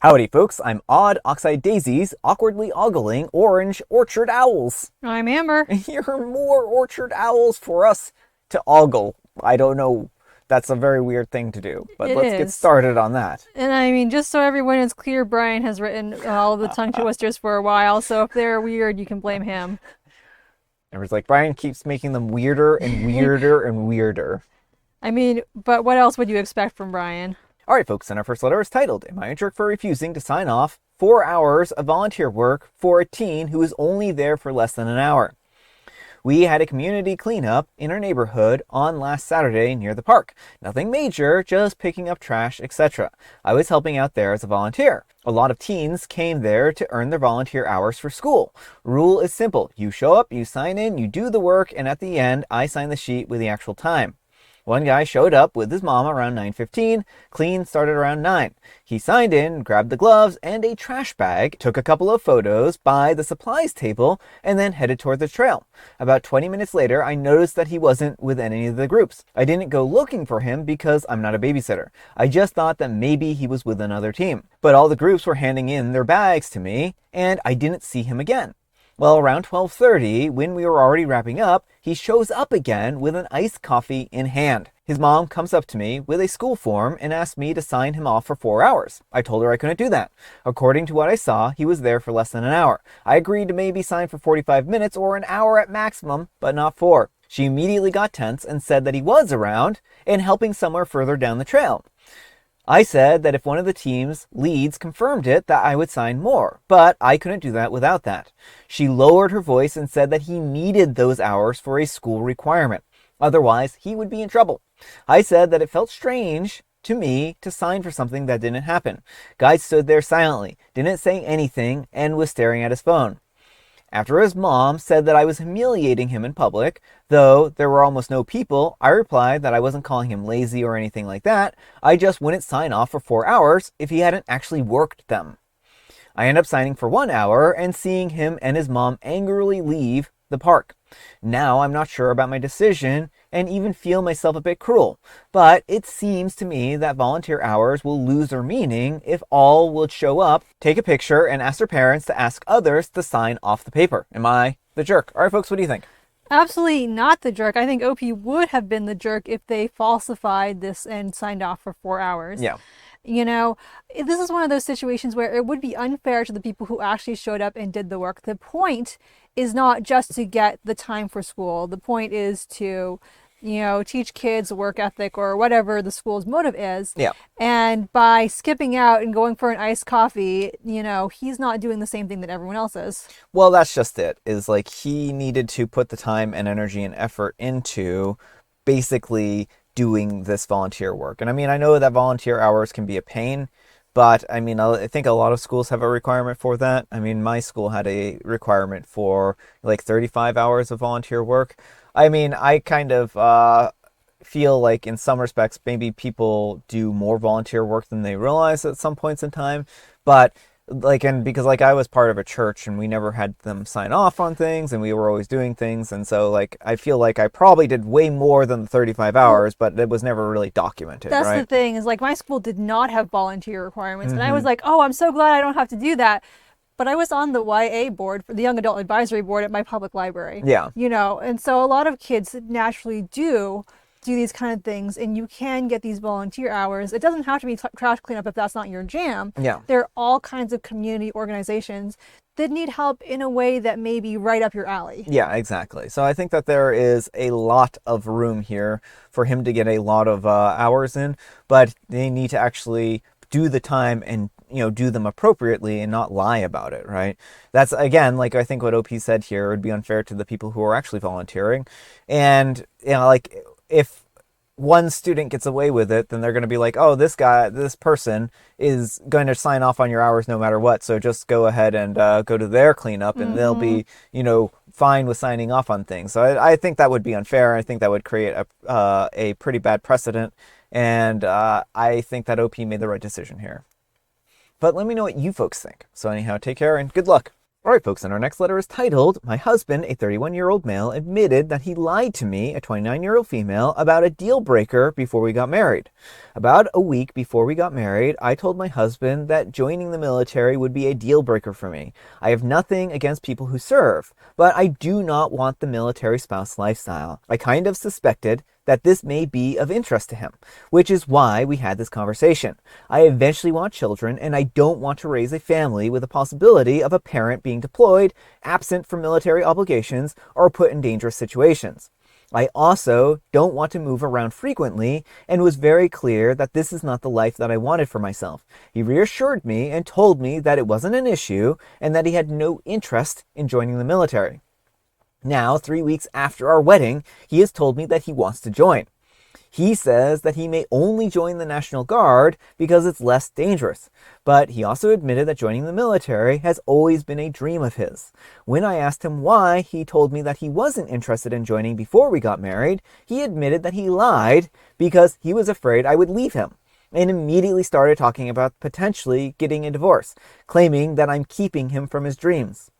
Howdy, folks. I'm Odd Oxide Daisies, awkwardly ogling orange orchard owls. I'm Amber. Here are more orchard owls for us to ogle. I don't know. That's a very weird thing to do, but It let's get is. started on that. And I mean, just so everyone is clear, Brian has written all of the tongue twisters for a while, so if they're weird, you can blame him. Everyone's like, Brian keeps making them weirder and weirder and weirder. I mean, but what else would you expect from Brian? All right, folks, and our first letter is titled, Am I a Jerk for Refusing to Sign Off 4 hours of volunteer work for a teen who is only there for less than an hour? We had a community cleanup in our neighborhood on last Saturday near the park. Nothing major, just picking up trash, etc. I was helping out there as a volunteer. A lot of teens came there to earn their volunteer hours for school. Rule is simple. You show up, you sign in, you do the work, and at the end, I sign the sheet with the actual time. One guy showed up with his mom around 9:15. Clean started around 9. He signed in, grabbed the gloves and a trash bag, took a couple of photos by the supplies table, and then headed toward the trail. About 20 minutes later, I noticed that he wasn't with any of the groups. I didn't go looking for him because I'm not a babysitter. I just thought that maybe he was with another team. But all the groups were handing in their bags to me, and I didn't see him again. Well, around 12:30, when we were already wrapping up, he shows up again with an iced coffee in hand. His mom comes up to me with a school form and asked me to sign him off for 4 hours. I told her I couldn't do that. According to what I saw, he was there for less than an hour. I agreed to maybe sign for 45 minutes or an hour at maximum, but not 4. She immediately got tense and said that he was around and helping somewhere further down the trail. I said that if one of the team's leads confirmed it, that I would sign more, but I couldn't do that without that. She lowered her voice and said that he needed those hours for a school requirement. Otherwise, he would be in trouble. I said that it felt strange to me to sign for something that didn't happen. Guy stood there silently, didn't say anything, and was staring at his phone. After his mom said that I was humiliating him in public, though there were almost no people, I replied that I wasn't calling him lazy or anything like that. I just wouldn't sign off for 4 hours if he hadn't actually worked them. I ended up signing for 1 hour and seeing him and his mom angrily leave the park. Now I'm not sure about my decision and even feel myself a bit cruel, but it seems to me that volunteer hours will lose their meaning if all would show up, take a picture, and ask their parents to ask others to sign off the paper. Am I the jerk? All right, folks, what do you think? Absolutely not the jerk. I think OP would have been the jerk if they falsified this and signed off for 4 hours. Yeah. You know, this is one of those situations where it would be unfair to the people who actually showed up and did the work. The point is not just to get the time for school. The point is to, teach kids work ethic or whatever the school's motive is. Yeah. And by skipping out and going for an iced coffee, he's not doing the same thing that everyone else is. Well, that's just it, is like he needed to put the time and energy and effort into basically doing this volunteer work. And I mean, I know that volunteer hours can be a pain, but I mean, I think a lot of schools have a requirement for that. I mean, my school had a requirement for like 35 hours of volunteer work. I mean, I kind of feel like in some respects, maybe people do more volunteer work than they realize at some points in time. But and because I was part of a church and we never had them sign off on things and we were always doing things. And so I feel like I probably did way more than the 35 hours, but it was never really documented. That's right? the thing is my school did not have volunteer requirements. And I was like, oh, I'm so glad I don't have to do that. But I was on the YA board, for the Young Adult Advisory Board at my public library. Yeah. And so a lot of kids naturally do these kind of things, and you can get these volunteer hours. It doesn't have to be trash cleanup if that's not your jam. Yeah. There are all kinds of community organizations that need help in a way that may be right up your alley. Yeah, exactly. So I think that there is a lot of room here for him to get a lot of hours in, but they need to actually do the time and do them appropriately and not lie about it, right? That's, again, I think what OP said here would be unfair to the people who are actually volunteering. And, if one student gets away with it, then they're going to be like, oh, this person is going to sign off on your hours no matter what. So just go ahead and go to their cleanup and they'll be, fine with signing off on things. So I think that would be unfair. I think that would create a pretty bad precedent. And I think that OP made the right decision here. But let me know what you folks think. So anyhow, take care and good luck. Alright folks, and our next letter is titled, My husband, a 31-year-old male, admitted that he lied to me, a 29-year-old female, about a deal breaker before we got married. About a week before we got married, I told my husband that joining the military would be a deal breaker for me. I have nothing against people who serve, but I do not want the military spouse lifestyle. I kind of suspected that this may be of interest to him, which is why we had this conversation. I eventually want children, and I don't want to raise a family with the possibility of a parent being deployed, absent from military obligations, or put in dangerous situations. I also don't want to move around frequently and was very clear that this is not the life that I wanted for myself. He reassured me and told me that it wasn't an issue and that he had no interest in joining the military. Now, 3 weeks after our wedding, he has told me that he wants to join. He says that he may only join the National Guard because it's less dangerous, but he also admitted that joining the military has always been a dream of his. When I asked him why, he told me that he wasn't interested in joining before we got married. He admitted that he lied because he was afraid I would leave him, and immediately started talking about potentially getting a divorce, claiming that I'm keeping him from his dreams.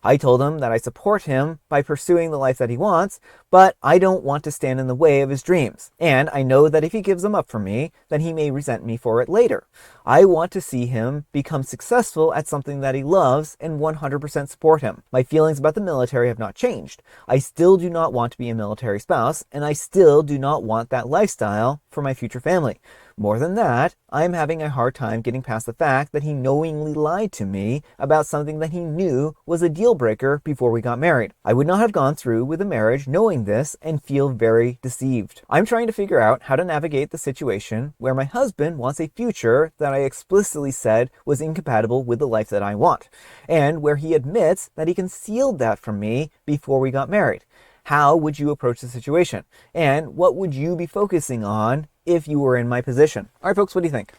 I told him that I support him by pursuing the life that he wants, but I don't want to stand in the way of his dreams. And I know that if he gives them up for me, then he may resent me for it later. I want to see him become successful at something that he loves and 100% support him. My feelings about the military have not changed. I still do not want to be a military spouse, and I still do not want that lifestyle for my future family. More than that, I'm having a hard time getting past the fact that he knowingly lied to me about something that he knew was a deal breaker before we got married. I would not have gone through with a marriage knowing this and feel very deceived. I'm trying to figure out how to navigate the situation where my husband wants a future that I explicitly said was incompatible with the life that I want, and where he admits that he concealed that from me before we got married. How would you approach the situation? And what would you be focusing on if you were in my position? All right, folks, what do you think?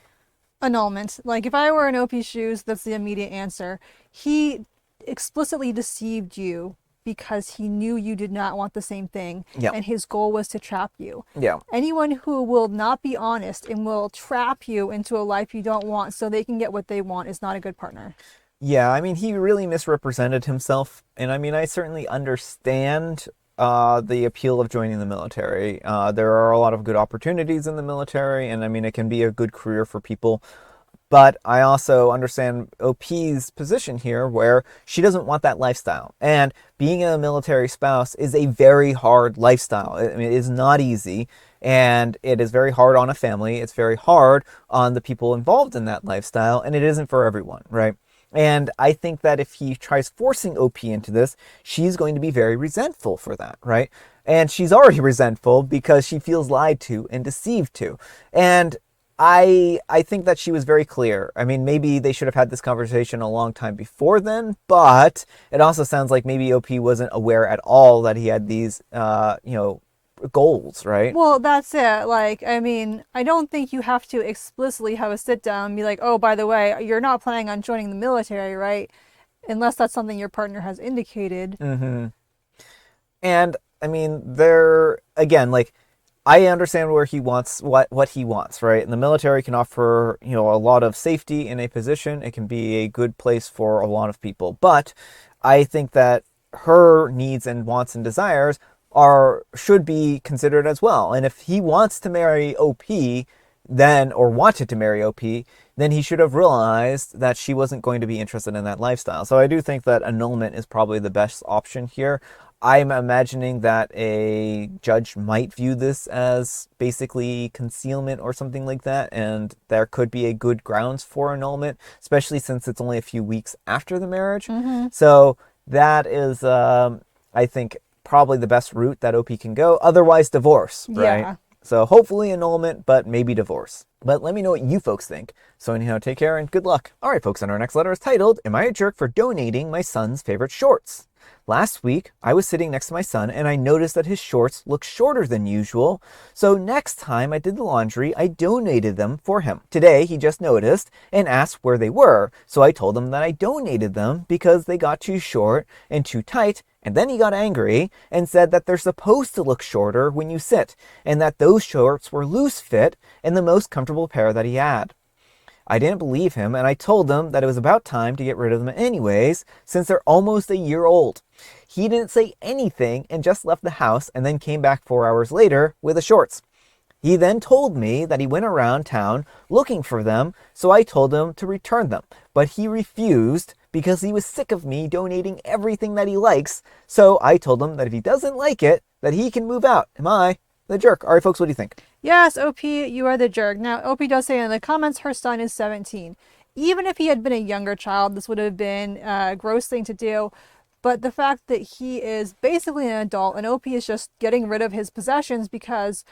Annulment. Like, if I were in OP's shoes, that's the immediate answer. He explicitly deceived you because he knew you did not want the same thing, Yeah. and his goal was to trap you. Yeah. Anyone who will not be honest and will trap you into a life you don't want so they can get what they want is not a good partner. Yeah, I mean, he really misrepresented himself. And I mean, I certainly understand the appeal of joining the military. There are a lot of good opportunities in the military, and I mean, it can be a good career for people. But I also understand OP's position here where she doesn't want that lifestyle. And being a military spouse is a very hard lifestyle. I mean, it is not easy, and it is very hard on a family. It's very hard on the people involved in that lifestyle, and it isn't for everyone, right? And I think that if he tries forcing OP into this, she's going to be very resentful for that, right? And she's already resentful because she feels lied to and deceived to. And I think that she was very clear. I mean, maybe they should have had this conversation a long time before then, but it also sounds like maybe OP wasn't aware at all that he had these, goals, right? Well, that's it. Like, I mean, I don't think you have to explicitly have a sit down and be like, oh, by the way, you're not planning on joining the military, right? Unless that's something your partner has indicated. Mm-hmm. And I mean, there again, like, I understand where he wants what he wants, right? And the military can offer, a lot of safety in a position. It can be a good place for a lot of people. But I think that her needs and wants and desires should be considered as well. And if he wants to marry OP, then, or wanted to marry OP, then he should have realized that she wasn't going to be interested in that lifestyle. So I do think that annulment is probably the best option here. I'm imagining that a judge might view this as basically concealment or something like that, and there could be a good grounds for annulment, especially since it's only a few weeks after the marriage. Mm-hmm. So that is, I think, probably the best route that OP can go. Otherwise, divorce, right? Yeah. So hopefully annulment, but maybe divorce. But let me know what you folks think. So anyhow, take care and good luck. All right, folks, and our next letter is titled, Am I a Jerk for Donating My Son's Favorite Shorts? Last week, I was sitting next to my son and I noticed that his shorts looked shorter than usual. So next time I did the laundry, I donated them for him. Today, he just noticed and asked where they were. So I told him that I donated them because they got too short and too tight. And then he got angry and said that they're supposed to look shorter when you sit, and that those shorts were loose fit and the most comfortable pair that he had. I didn't believe him, and I told him that it was about time to get rid of them anyways, since they're almost a year old. He didn't say anything and just left the house and then came back 4 hours later with the shorts. He then told me that he went around town looking for them, so I told him to return them. But he refused because he was sick of me donating everything that he likes, so I told him that if he doesn't like it, that he can move out. Am I the jerk? All right, folks, what do you think? Yes, OP, you are the jerk. Now, OP does say in the comments her son is 17. Even if he had been a younger child, this would have been a gross thing to do. But the fact that he is basically an adult and OP is just getting rid of his possessions because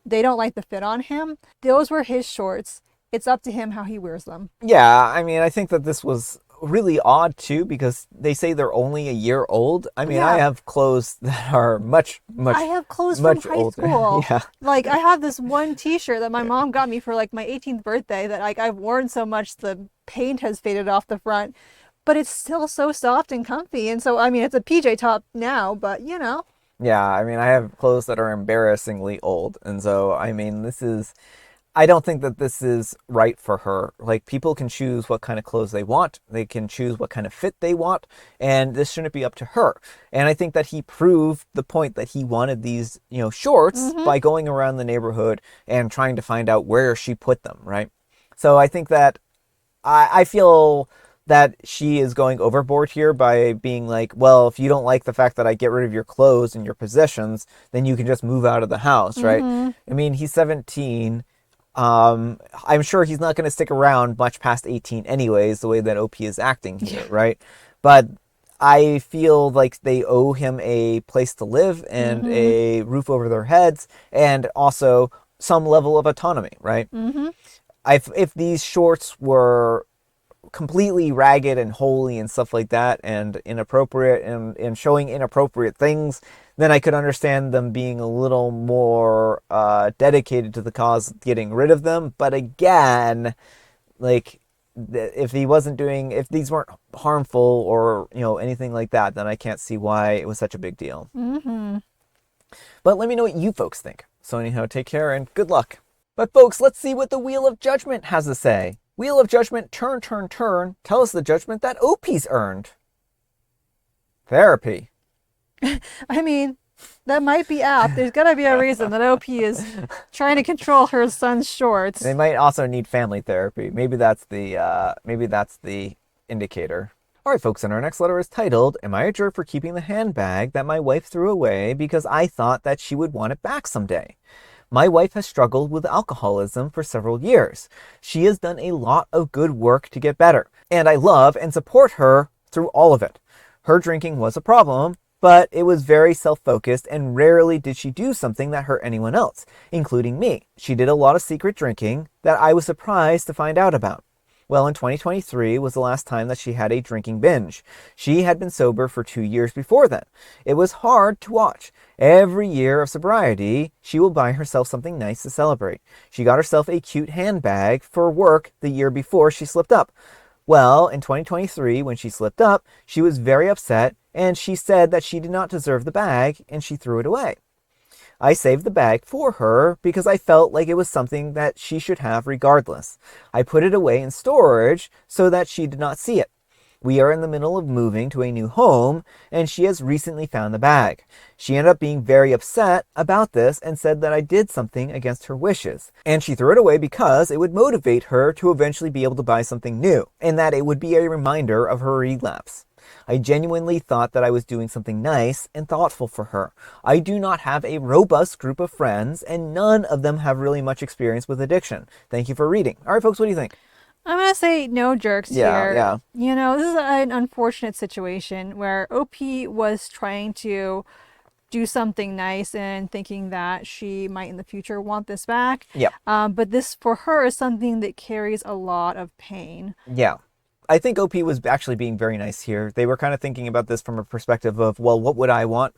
they don't like the fit on him, those were his shorts. It's up to him how he wears them. Yeah, I mean, I think that this was really odd too because they say they're only a year old. I mean, I Yeah. have clothes that are much I have clothes from much high older. school. Yeah. Like I have this one t-shirt that my mom got me for like my 18th birthday that like I've worn so much the paint has faded off the front, but it's still so soft and comfy. And so I mean it's a PJ top now, but you know. Yeah, I mean, I have clothes that are embarrassingly old. And so, I mean, I don't think that this is right for her. Like, people can choose what kind of clothes they want. They can choose what kind of fit they want. And this shouldn't be up to her. And I think that he proved the point that he wanted these, shorts by going around the neighborhood and trying to find out where she put them, right? So I think that I feel that she is going overboard here by being like, well, if you don't like the fact that I get rid of your clothes and your possessions, then you can just move out of the house, right? I mean, he's 17. I'm sure he's not going to stick around much past 18 anyways, the way that OP is acting here, right? But I feel like they owe him a place to live and a roof over their heads and also some level of autonomy, right? If these shorts were completely ragged and holey and stuff like that and inappropriate and showing inappropriate things, then I could understand them being a little more dedicated to the cause of getting rid of them. But again, like, if these weren't harmful or anything like that, then I can't see why it was such a big deal. But let me know what you folks think. So anyhow, take care and good luck. But folks, let's see what the Wheel of Judgment has to say. Wheel of Judgment, turn, turn, turn. Tell us the judgment that OP's earned. Therapy. I mean, that might be apt. There's got to be a reason that OP is trying to control her son's shorts. They might also need family therapy. Maybe that's the indicator. All right, folks, and our next letter is titled, Am I a jerk for keeping the handbag that my wife threw away because I thought that she would want it back someday? My wife has struggled with alcoholism for several years. She has done a lot of good work to get better, and I love and support her through all of it. Her drinking was a problem, but it was very self-focused, and rarely did she do something that hurt anyone else, including me. She did a lot of secret drinking that I was surprised to find out about. Well, in 2023 was the last time that she had a drinking binge. She had been sober for 2 years before then. It was hard to watch. Every year of sobriety, she will buy herself something nice to celebrate. She got herself a cute handbag for work the year before she slipped up. Well, in 2023, when she slipped up, she was very upset and she said that she did not deserve the bag and she threw it away. I saved the bag for her because I felt like it was something that she should have regardless. I put it away in storage so that she did not see it. We are in the middle of moving to a new home, and she has recently found the bag. She ended up being very upset about this and said that I did something against her wishes. And she threw it away because it would motivate her to eventually be able to buy something new, and that it would be a reminder of her relapse. I genuinely thought that I was doing something nice and thoughtful for her. I do not have a robust group of friends, and none of them have really much experience with addiction. Thank you for reading. All right, folks, what do you think? I'm going to say no jerks here. Yeah. You know, this is an unfortunate situation where OP was trying to do something nice and thinking that she might in the future want this back. Yeah. But this for her is something that carries a lot of pain. Yeah. I think OP was actually being very nice here. They were kind of thinking about this from a perspective of, well, what would I want?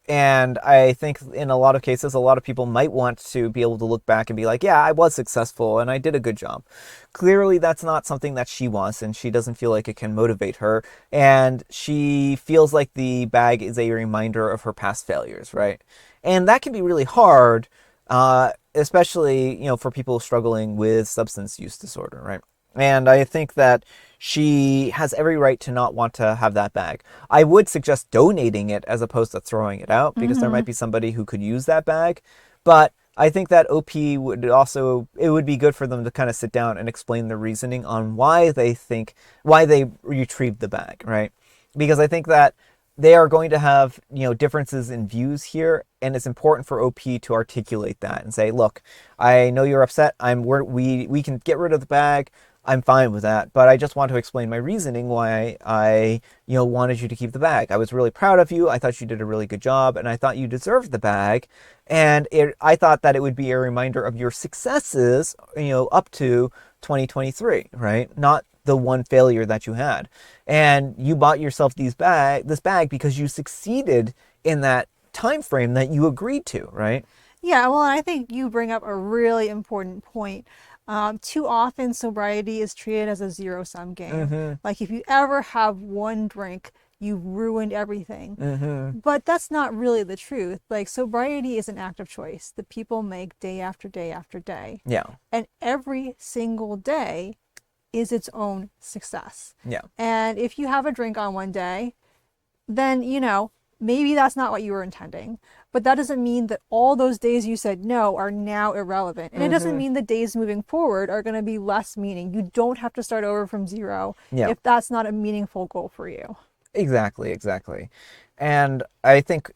And I think in a lot of cases, a lot of people might want to be able to look back and be like, yeah, I was successful and I did a good job. Clearly, that's not something that she wants, and she doesn't feel like it can motivate her. And she feels like the bag is a reminder of her past failures, right? And that can be really hard, especially, for people struggling with substance use disorder, right? And I think that she has every right to not want to have that bag. I would suggest donating it as opposed to throwing it out because there might be somebody who could use that bag. But I think that OP would also, it would be good for them to kind of sit down and explain the reasoning on why they retrieved the bag, right? Because I think that they are going to have, differences in views here, and it's important for OP to articulate that and say, look, I know you're upset. We can get rid of the bag. I'm fine with that, but I just want to explain my reasoning why I, wanted you to keep the bag. I was really proud of you. I thought you did a really good job, and I thought you deserved the bag. And I thought that it would be a reminder of your successes, up to 2023, right? Not the one failure that you had. And you bought yourself this bag because you succeeded in that time frame that you agreed to, right? Yeah, well, I think you bring up a really important point. Too often, sobriety is treated as a zero-sum game. Mm-hmm. Like if you ever have one drink, you've ruined everything. Mm-hmm. But that's not really the truth. Like sobriety is an act of choice that people make day after day after day. Yeah. And every single day is its own success. Yeah. And if you have a drink on one day, then, maybe that's not what you were intending. But that doesn't mean that all those days you said no are now irrelevant. And it doesn't mean the days moving forward are going to be less meaning. You don't have to start over from zero Yeah. if that's not a meaningful goal for you. Exactly. And I think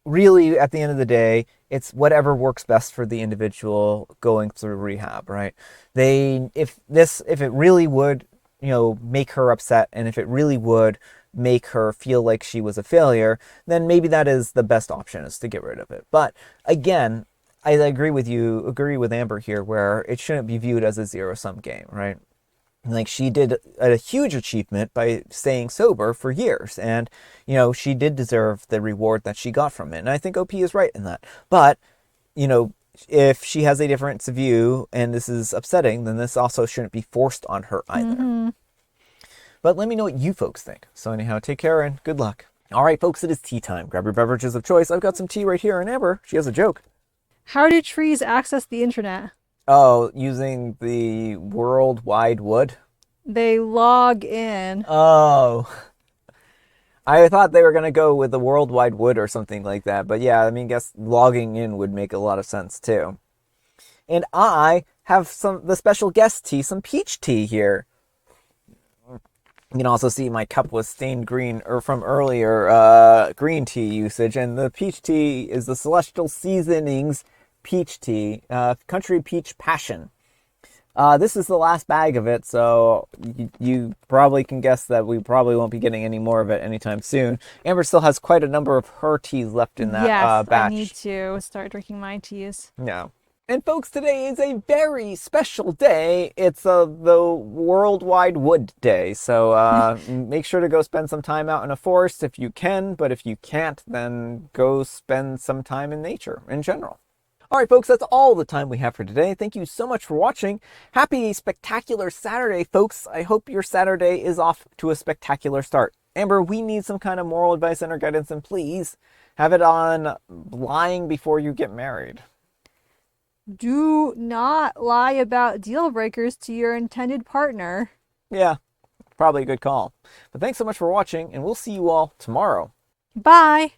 really at the end of the day, it's whatever works best for the individual going through rehab, right? If it really would, make her upset, and if it really would make her feel like she was a failure, then maybe that is the best option, is to get rid of it. But again, I agree with Amber here, where it shouldn't be viewed as a zero-sum game, right? Like, she did a huge achievement by staying sober for years, and she did deserve the reward that she got from it, and I think OP is right in that. But if she has a different view and this is upsetting, then this also shouldn't be forced on her either. But let me know what you folks think. So anyhow, take care and good luck. All right, folks, it is tea time. Grab your beverages of choice. I've got some tea right here, and Amber, she has a joke. How do trees access the internet? Oh, using the World Wide Wood? They log in. Oh, I thought they were going to go with the World Wide Wood or something like that. But yeah, I mean, I guess logging in would make a lot of sense too. And I have the special guest tea, some peach tea here. You can also see my cup was stained green from earlier green tea usage. And the peach tea is the Celestial Seasonings peach tea, Country Peach Passion. This is the last bag of it, so you probably can guess that we probably won't be getting any more of it anytime soon. Amber still has quite a number of her teas left in that Yes, batch. I need to start drinking my teas. Yeah. And folks, today is a very special day. It's the Worldwide Wood Day, so make sure to go spend some time out in a forest if you can, but if you can't, then go spend some time in nature in general. All right, folks, that's all the time we have for today. Thank you so much for watching. Happy spectacular Saturday, folks. I hope your Saturday is off to a spectacular start. Amber, we need some kind of moral advice and or guidance, and please have it on lying before you get married. Do not lie about deal breakers to your intended partner. Yeah, probably a good call. But thanks so much for watching, and we'll see you all tomorrow. Bye.